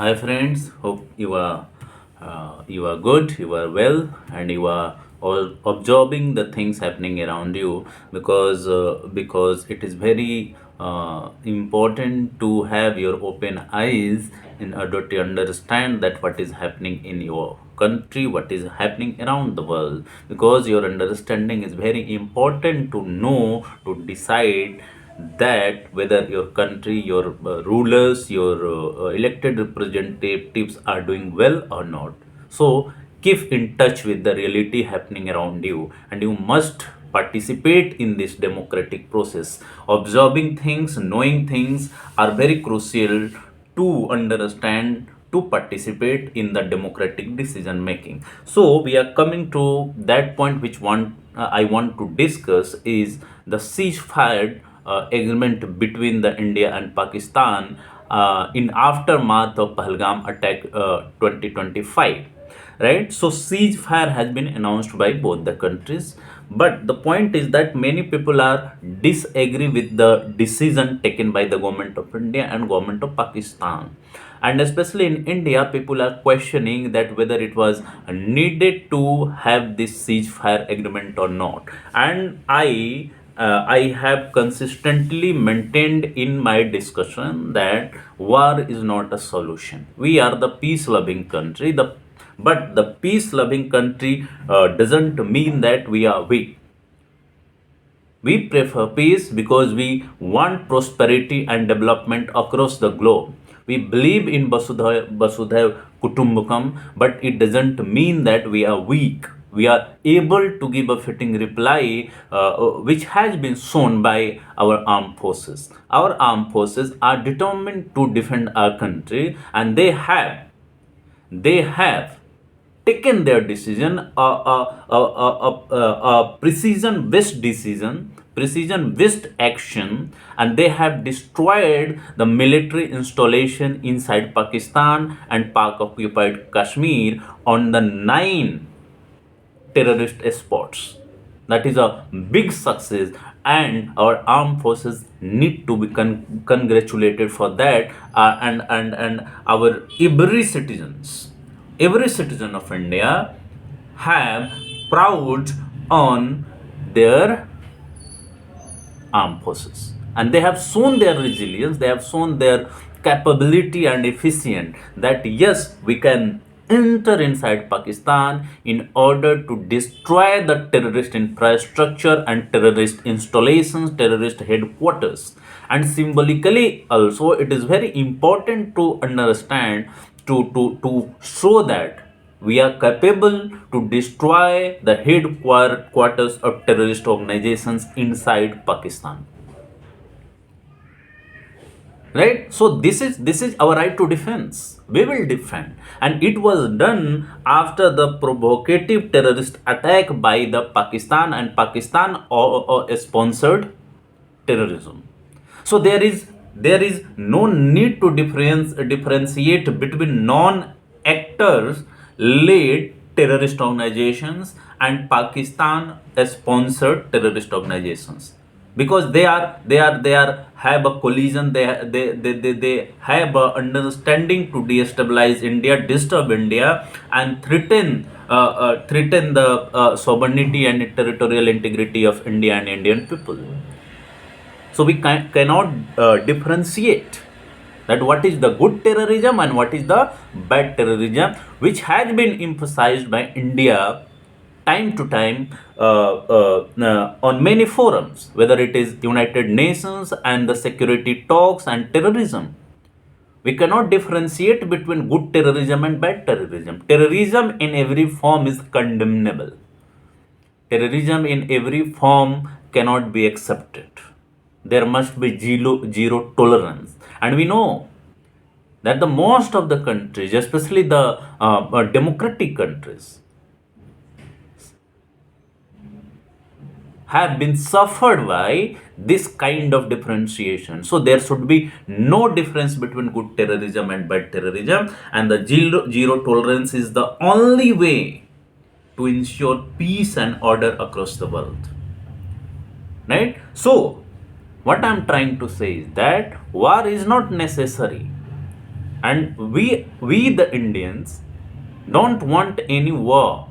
Hi friends, hope you are good, you are well, and you are all absorbing the things happening around you because it is very important to have your open eyes in order to understand that what is happening in your country, what is happening around the world. Because your understanding is very important to know to decide that whether your country, your rulers, your elected representatives are doing well or not. So keep in touch with the reality happening around you, and you must participate in this democratic process. Observing things, knowing things are very crucial to understand, to participate in the democratic decision making. So we are coming to that point which one I want to discuss is the ceasefire agreement between the India and Pakistan in aftermath of Pahalgam attack 2025. Right, so ceasefire has been announced by both the countries, but the point is that many people are disagree with the decision taken by the government of India and government of Pakistan. And especially in India, people are questioning that whether it was needed to have this ceasefire agreement or not. And I have consistently maintained in my discussion that war is not a solution. We are the peace loving country. But the peace loving country doesn't mean that we are weak. We prefer peace because we want prosperity and development across the globe. We believe in Vasudhaiv Kutumbakam, but it doesn't mean that we are weak. We are able to give a fitting reply, which has been shown by our armed forces. Our armed forces are determined to defend our country, and they have taken their decision, a precision based action, and they have destroyed the military installation inside Pakistan and Pak occupied Kashmir on the 9 terrorist spots. That is a big success, and our armed forces need to be congratulated for that. And our every citizen of India have proud on their armed forces, and they have shown their resilience, they have shown their capability and efficient, that yes, we can enter inside Pakistan in order to destroy the terrorist infrastructure and terrorist installations, terrorist headquarters. And symbolically also, it is very important to understand, to show that we are capable to destroy the headquarters of terrorist organizations inside Pakistan. Right? So this is our right to defense. We will defend, and it was done after the provocative terrorist attack by the Pakistan, and Pakistan sponsored terrorism. So there is no need to differentiate between non-actors led terrorist organizations and Pakistan sponsored terrorist organizations, because they are have a collision. They have a understanding to destabilize India, disturb India, and threaten the sovereignty and territorial integrity of India and Indian people. So we cannot differentiate that what is the good terrorism and what is the bad terrorism, which has been emphasized by India time to time on many forums, whether it is United Nations and the security talks and terrorism. We cannot differentiate between good terrorism and bad terrorism. Terrorism in every form is condemnable. Terrorism in every form cannot be accepted. There must be zero tolerance. And we know that the most of the countries, especially the democratic countries, have been suffered by this kind of differentiation. So there should be no difference between good terrorism and bad terrorism, and the zero tolerance is the only way to ensure peace and order across the world. Right? So what I'm trying to say is that war is not necessary. And we the Indians don't want any war.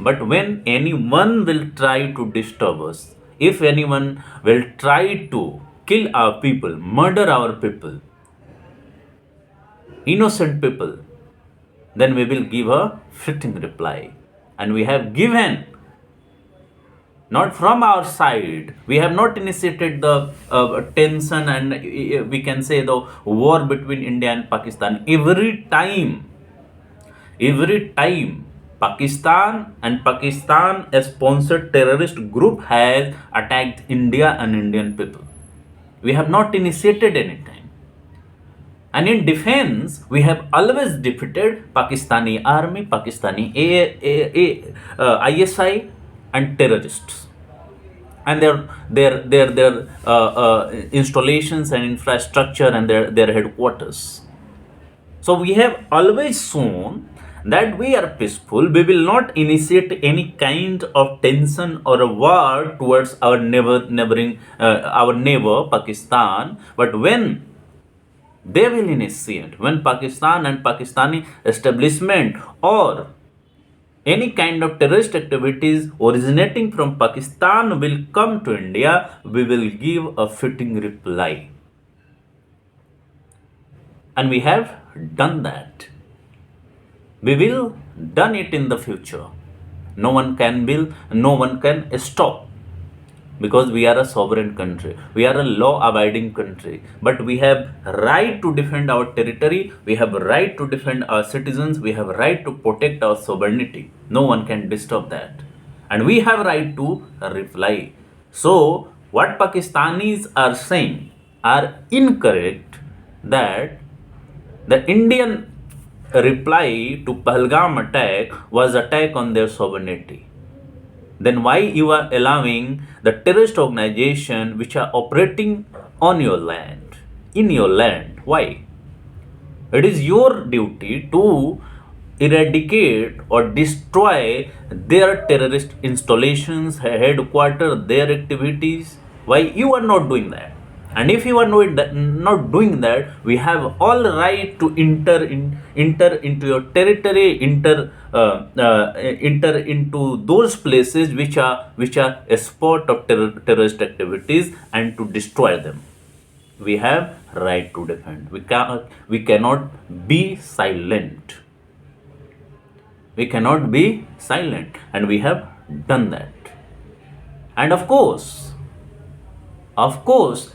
But when anyone will try to disturb us, if anyone will try to kill our people, murder our people, innocent people, then we will give a fitting reply. And we have given, not from our side, we have not initiated the tension and we can say the war between India and Pakistan. Every time Pakistan and Pakistan sponsored terrorist group has attacked India and Indian people. We have not initiated any time. And in defense, we have always defeated Pakistani army, Pakistani ISI, and terrorists, and their installations and infrastructure and their headquarters. So we have always shown that we are peaceful. We will not initiate any kind of tension or a war towards our our neighbor Pakistan. But when they will initiate, when Pakistan and Pakistani establishment or any kind of terrorist activities originating from Pakistan will come to India, we will give a fitting reply. And we have done that. We will done it in the future. No one can stop, because we are a sovereign country, we are a law abiding country, but we have right to defend our territory, we have right to defend our citizens, we have right to protect our sovereignty. No one can disturb that, and we have right to reply. So what Pakistanis are saying are incorrect, that the Indian reply to Pahalgam attack was attack on their sovereignty. Then why you are allowing the terrorist organization which are operating on your land, in your land? Why? It is your duty to eradicate or destroy their terrorist installations, headquarters, their activities. Why you are not doing that? And if you are not doing that, we have all right to enter into your territory, enter into those places which are a spot of terrorist activities, and to destroy them. We have right to defend. We cannot be silent. We cannot be silent, and we have done that. And of course,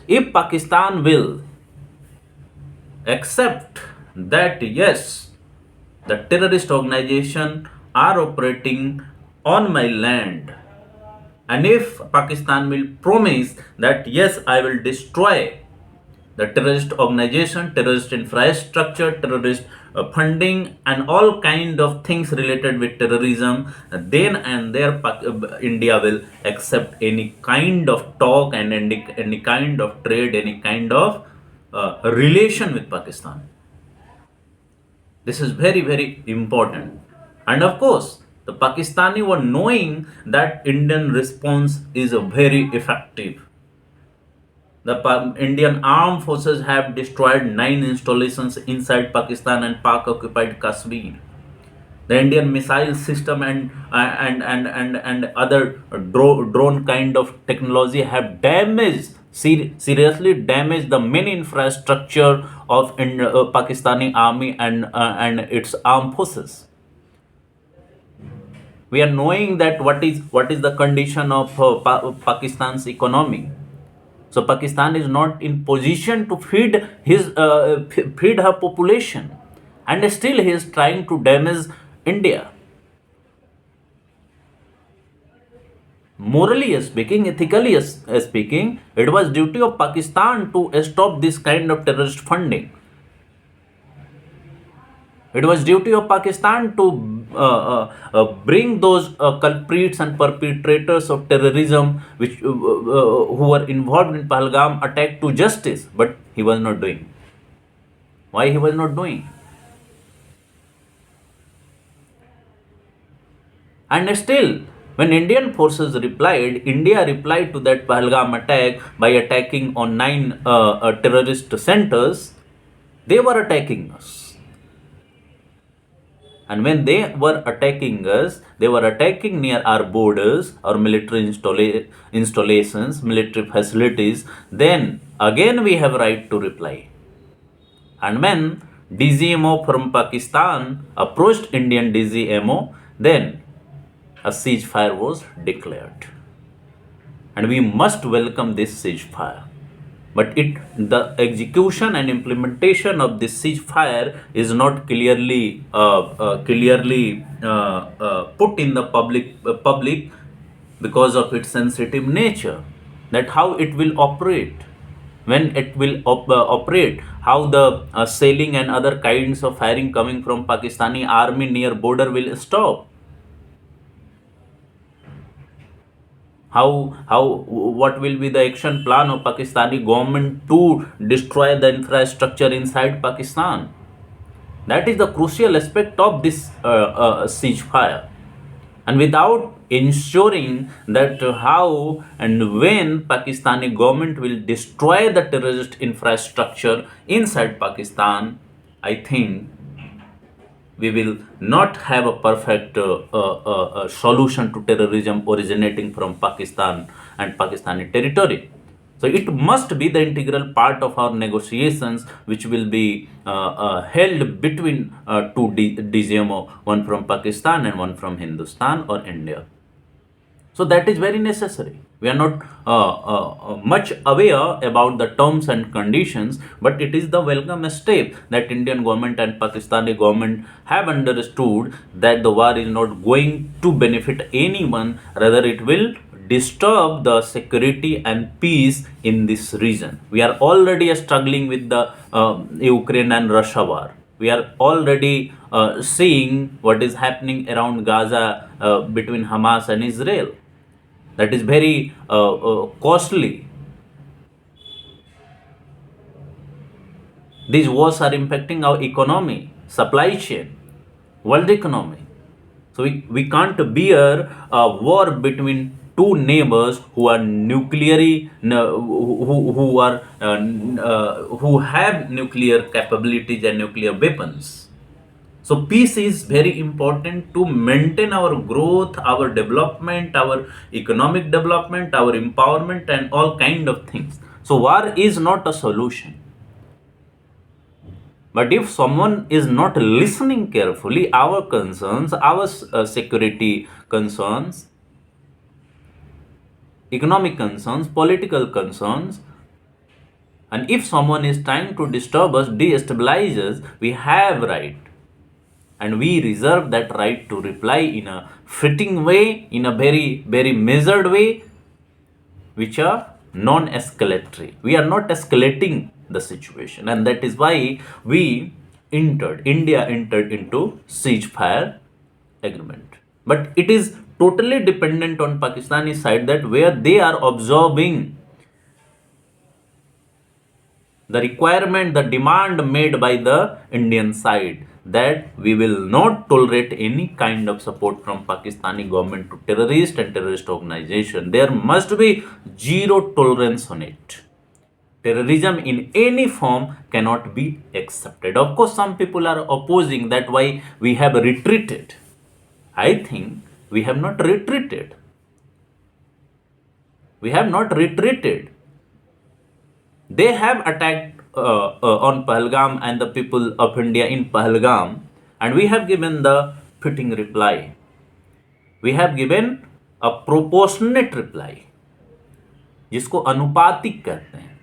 if Pakistan will accept that yes, the terrorist organization are operating on my land, and if Pakistan will promise that yes, I will destroy the terrorist organization, terrorist infrastructure, terrorist funding, and all kind of things related with terrorism, then and there India will accept any kind of talk and any kind of trade, any kind of relation with Pakistan. This is very, very important. And of course, the Pakistani were knowing that Indian response is very effective. The Indian armed forces have destroyed 9 installations inside Pakistan and Pak-occupied Kashmir. The Indian missile system and other drone kind of technology have seriously damaged the main infrastructure of Pakistani army and its armed forces. We are knowing that what is the condition of Pakistan's economy. So Pakistan is not in position to feed her population, and still he is trying to damage India. Morally speaking, ethically speaking, it was duty of Pakistan to stop this kind of terrorist funding. It was duty of Pakistan to bring those culprits and perpetrators of terrorism who were involved in Pahalgam attack to justice, but he was not doing. Why he was not doing? And still, when Indian forces replied, India replied to that Pahalgam attack by attacking on 9 terrorist centers. They were attacking us. And when they were attacking us, they were attacking near our borders, our military installations, military facilities. Then again we have right to reply. And when DGMO from Pakistan approached Indian DGMO, then a ceasefire was declared. And we must welcome this ceasefire. But the execution and implementation of this ceasefire is not clearly put in the public because of its sensitive nature. That how it will operate, when it will operate, how the sailing and other kinds of firing coming from Pakistani army near border will stop. How what will be the action plan of Pakistani government to destroy the infrastructure inside Pakistan? That is the crucial aspect of this ceasefire. And without ensuring that how and when Pakistani government will destroy the terrorist infrastructure inside Pakistan, I think we will not have a perfect solution to terrorism originating from Pakistan and Pakistani territory. So it must be the integral part of our negotiations, which will be held between two DGMO, one from Pakistan and one from Hindustan or India. So that is very necessary. We are not much aware about the terms and conditions, but it is the welcome step that Indian government and Pakistani government have understood that the war is not going to benefit anyone, rather it will disturb the security and peace in this region. We are already struggling with the Ukraine and Russia war. We are already seeing what is happening around Gaza between Hamas and Israel. That is very costly. These wars are impacting our economy, supply chain, world economy. So we can't bear a war between two neighbors who are nuclearly who are who have nuclear capabilities and nuclear weapons. So peace is very important to maintain our growth, our development, our economic development, our empowerment, and all kind of things. So war is not a solution. But if someone is not listening carefully, our concerns, our security concerns, economic concerns, political concerns, and if someone is trying to disturb us, destabilize us, we have right, and we reserve that right to reply in a fitting way, in a very measured way, which are non-escalatory. We are not escalating the situation, and that is why India entered into ceasefire agreement. But it is totally dependent on Pakistani side, that where they are observing the requirement, the demand made by the Indian side, that we will not tolerate any kind of support from Pakistani government to terrorist and terrorist organization. There must be zero tolerance on it. Terrorism in any form cannot be accepted. Of course, some people are opposing that why we have retreated. I think we have not retreated. We have not retreated. They have attacked on Pahalgam and the people of India in Pahalgam, and we have given the fitting reply. We have given a proportionate reply, जिसको अनुपातिक कहते हैं,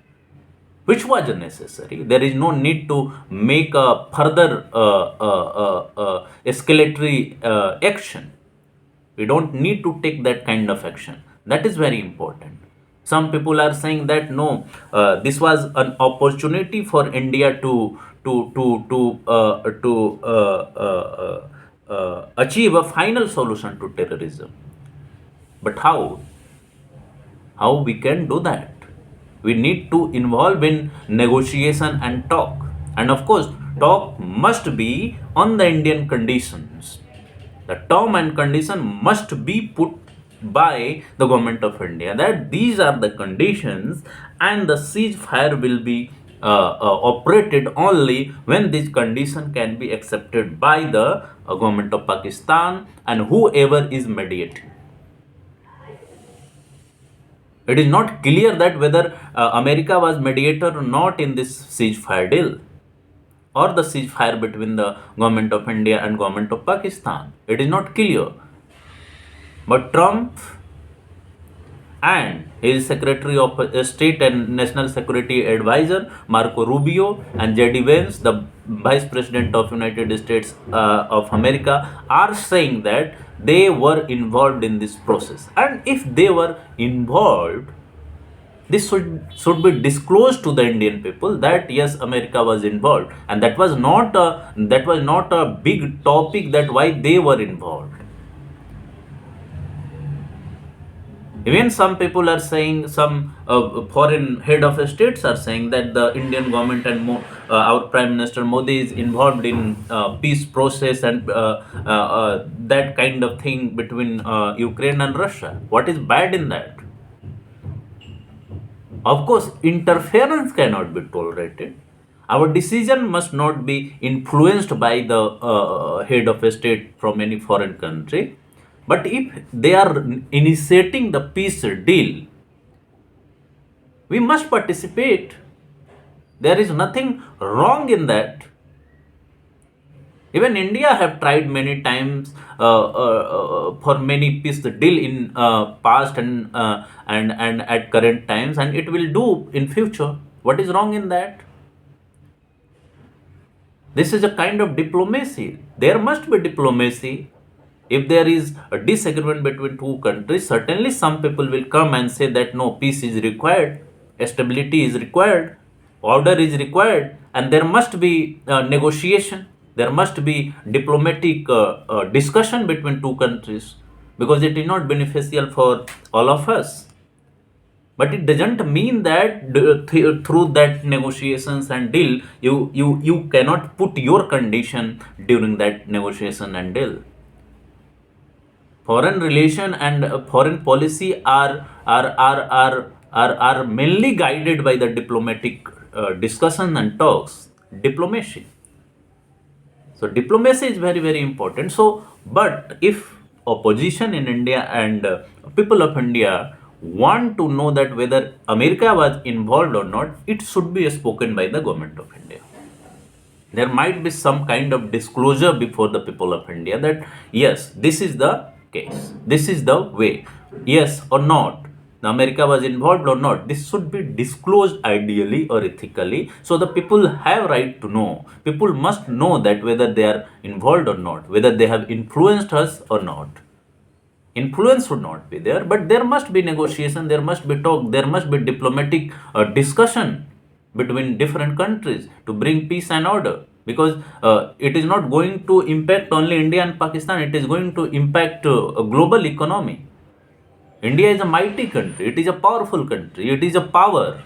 which was necessary. There is no need to make a further escalatory action. We don't need to take that kind of action. That is very important. Some people are saying that no, this was an opportunity for India to achieve a final solution to terrorism. But how? How we can do that? We need to involve in negotiation and talk. And of course, talk must be on the Indian conditions. The term and condition must be put by the government of India, that these are the conditions and the ceasefire will be operated only when this condition can be accepted by the government of Pakistan and whoever is mediating. It is not clear that whether America was mediator or not in this ceasefire deal or the ceasefire between the government of India and government of Pakistan. It is not clear. But Trump and his Secretary of State and National Security Advisor Marco Rubio and J.D. Vance, the Vice President of United States of America, are saying that they were involved in this process. And if they were involved, this should be disclosed to the Indian people that yes, America was involved, and that was not a big topic that why they were involved. Even some people are saying, some foreign head of states are saying that the Indian government and our Prime Minister Modi is involved in peace process and that kind of thing between Ukraine and Russia. What is bad in that? Of course, interference cannot be tolerated. Our decision must not be influenced by the head of a state from any foreign country. But if they are initiating the peace deal, we must participate. There is nothing wrong in that. Even India have tried many times for many peace deal in past and at current times, and it will do in future. What is wrong in that? This is a kind of diplomacy. There must be diplomacy. If there is a disagreement between two countries, certainly some people will come and say that no, peace is required, stability is required, order is required, and there must be negotiation. There must be diplomatic discussion between two countries because it is not beneficial for all of us. But it doesn't mean that through that negotiations and deal, you cannot put your condition during that negotiation and deal. Foreign relation and foreign policy are mainly guided by the diplomatic discussion and talks, diplomacy. So diplomacy is very very important. So, but if opposition in India and people of India want to know that whether America was involved or not, it should be spoken by the government of India. There might be some kind of disclosure before the people of India that yes, this is the case, this is the way, yes or not, the America was involved or not. This should be disclosed ideally or ethically, so the people have right to know. People must know that whether they are involved or not, whether they have influenced us or not. Influence should not be there, but there must be negotiation, there must be talk, there must be diplomatic discussion between different countries to bring peace and order, because it is not going to impact only India and Pakistan, it is going to impact a global economy. India is a mighty country, it is a powerful country, it is a power.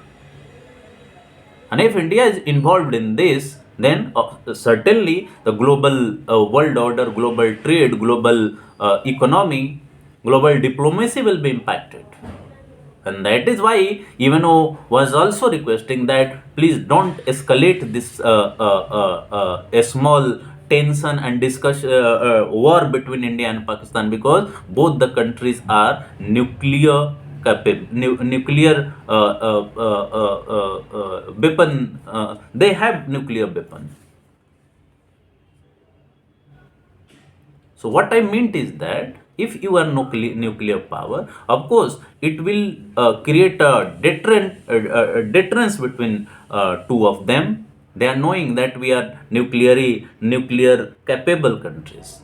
And if India is involved in this, then certainly the global world order, global trade, global economy, global diplomacy will be impacted. And that is why UNO was also requesting that please don't escalate this a small tension and discussion war between India and Pakistan, because both the countries are nuclear capable, nuclear weapon. They have nuclear weapon. So what I meant is that if you are nuclear power, of course, it will create a deterrence between two of them. They are knowing that we are nuclear capable countries.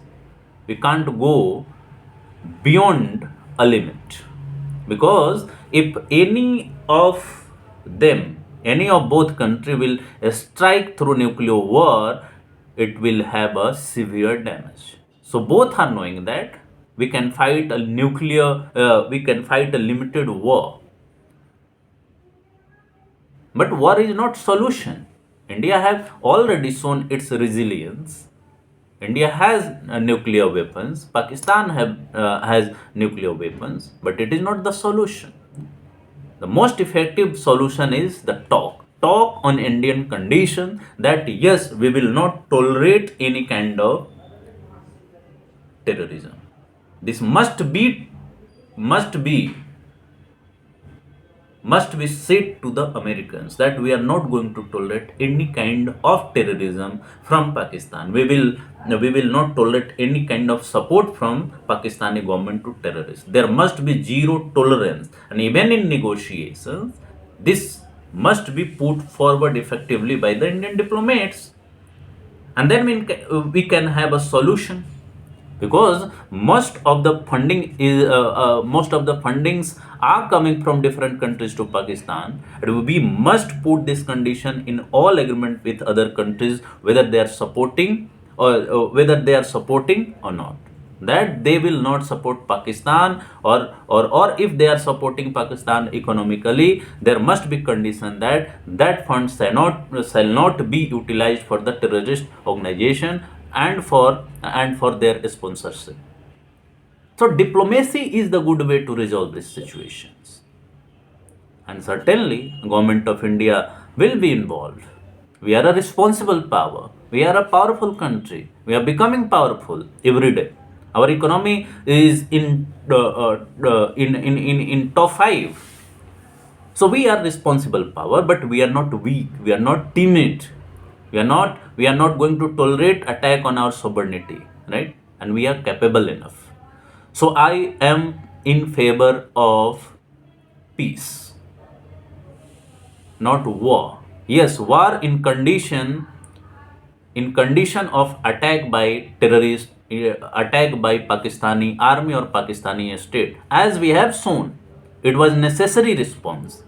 We can't go beyond a limit, because if any of them, any of both country will strike through nuclear war, it will have a severe damage. So both are knowing that we can fight a we can fight a limited war. But war is not solution. India has already shown its resilience. India has nuclear weapons. Pakistan has nuclear weapons, but it is not the solution. The most effective solution is the talk. talk on Indian condition that yes, we will not tolerate any kind of terrorism. This must be must be said to the Americans that we are not going to tolerate any kind of terrorism from Pakistan. We will not tolerate any kind of support from Pakistani government to terrorists. There must be zero tolerance, and even in negotiations, this must be put forward effectively by the Indian diplomats, and then we can have a solution, because most of the fundings are coming from different countries to Pakistan, and we must put this condition in all agreement with other countries, whether they are supporting or not, that they will not support Pakistan, or if they are supporting Pakistan economically, there must be condition that funds shall not be utilized for the terrorist organization and for their sponsorship. So diplomacy is the good way to resolve these situations, and certainly government of India will be involved. We are a responsible power. We are a powerful country. We are becoming powerful every day. Our economy is in top five. So we are responsible power, but we are not weak. We are not timid. We are not going to tolerate attack on our sovereignty, right? And we are capable enough. So I am in favor of peace, not war. Yes, war in condition of attack by terrorist, attack by Pakistani army or Pakistani state, as we have shown, it was necessary response.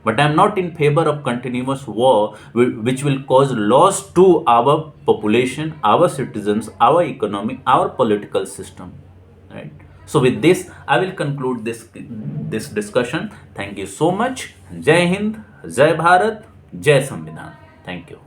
But I am not in favor of continuous war, which will cause loss to our population, our citizens, our economy, our political system. Right. So with this, I will conclude this discussion. Thank you so much. Jai Hind, Jai Bharat, Jai Samvidhan. Thank you.